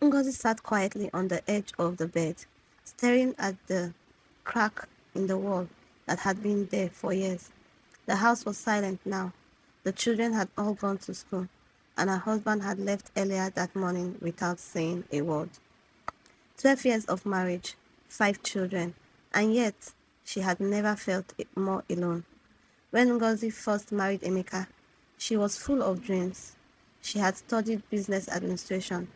Ngozi sat quietly on the edge of the bed, staring at the crack in the wall that had been there for years. The house was silent now. The children had all gone to school, and her husband had left earlier that morning without saying a word. 12 years of marriage, 5 children, and yet she had never felt more alone. When Ngozi first married Emeka, she was full of dreams. She had studied business administration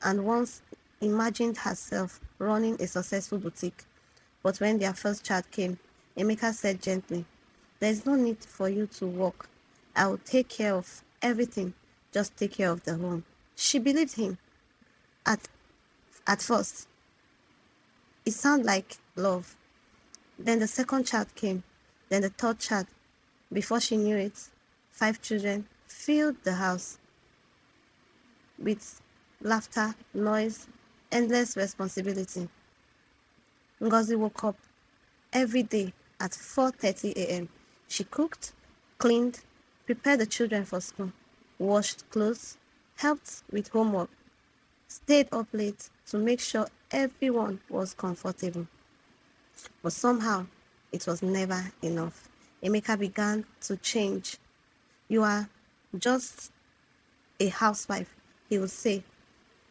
and once imagined herself running a successful boutique. But when their first child came, Emeka said gently, "There is no need for you to work. I will take care of everything. Just take care of the home." She believed him. At, at first, it sounded like love. Then the second child came, then the third child. Before she knew it, 5 children filled the house with laughter, noise, endless responsibility. Ngozi woke up every day at 4:30 a.m. She cooked, cleaned, prepared the children for school, washed clothes, helped with homework, stayed up late to make sure everyone was comfortable. But somehow, it was never enough. Emeka began to change. "You are just a housewife," he would say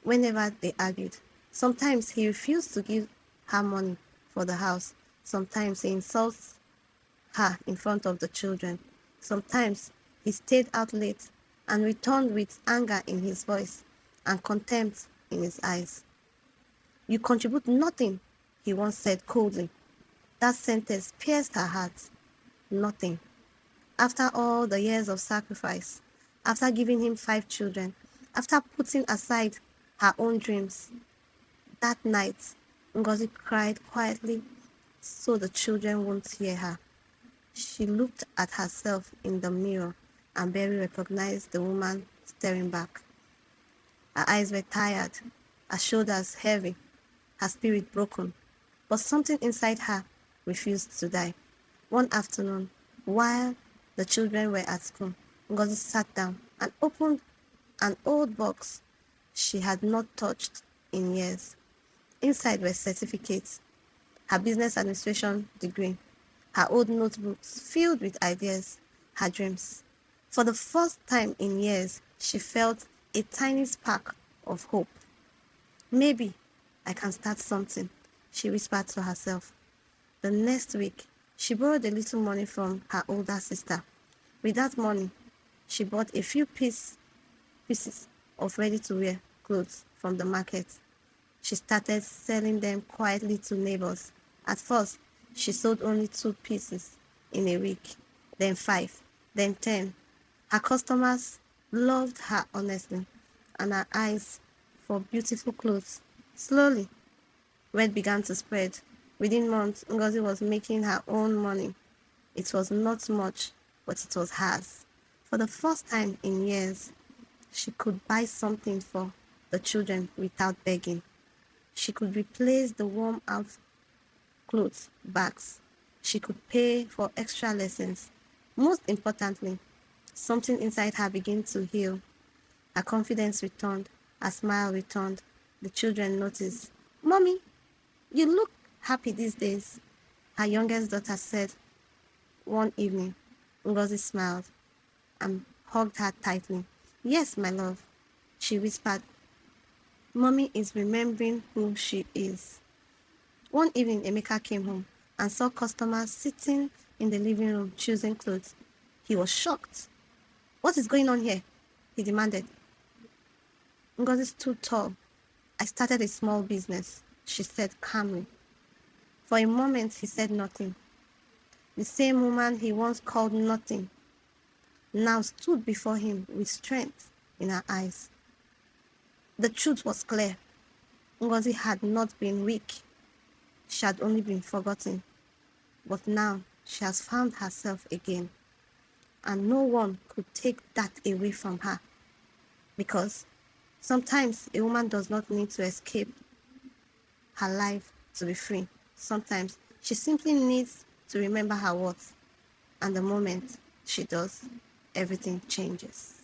whenever they argued. Sometimes he refused to give her money for the house. Sometimes he insults her in front of the children. Sometimes he stayed out late and returned with anger in his voice and contempt in his eyes. "You contribute nothing," he once said coldly. That sentence pierced her heart. Nothing. After all the years of sacrifice, after giving him 5 children, after putting aside her own dreams, that night, Ngozi cried quietly so the children won't hear her. She looked at herself in the mirror and barely recognized the woman staring back. Her eyes were tired, her shoulders heavy, her spirit broken. But something inside her refused to die. One afternoon, while the children were at school, Ngozi sat down and opened an old box she had not touched in years. Inside were certificates, her business administration degree, her old notebooks filled with ideas, her dreams. For the first time in years, she felt a tiny spark of hope. "Maybe I can start something," she whispered to herself. The next week, she borrowed a little money from her older sister. With that money, she bought a few pieces of ready-to-wear clothes from the market. She started selling them quietly to neighbors. At first, she sold only 2 pieces in a week, then 5, then 10. Her customers loved her honestly and her eyes for beautiful clothes. Slowly, word began to spread. Within months, Ngozi was making her own money. It was not much, but it was hers. For the first time in years, she could buy something for the children without begging. She could replace the worn out clothes, bags. She could pay for extra lessons. Most importantly, something inside her began to heal. Her confidence returned, her smile returned. The children noticed. "Mommy, you look happy these days," her youngest daughter said one evening. Ngozi smiled and hugged her tightly. "Yes, my love," she whispered. "Mommy is remembering who she is." One evening, Emeka came home and saw customers sitting in the living room choosing clothes. He was shocked. "What is going on here?" he demanded. Ngozi stood tall. "I started a small business," she said calmly. For a moment, he said nothing. The same woman he once called nothing now stood before him with strength in her eyes. The truth was clear. Ngozi had not been weak. She had only been forgotten. But now she has found herself again. And no one could take that away from her. Because sometimes a woman does not need to escape her life to be free. Sometimes she simply needs to remember her worth. And the moment she does, everything changes.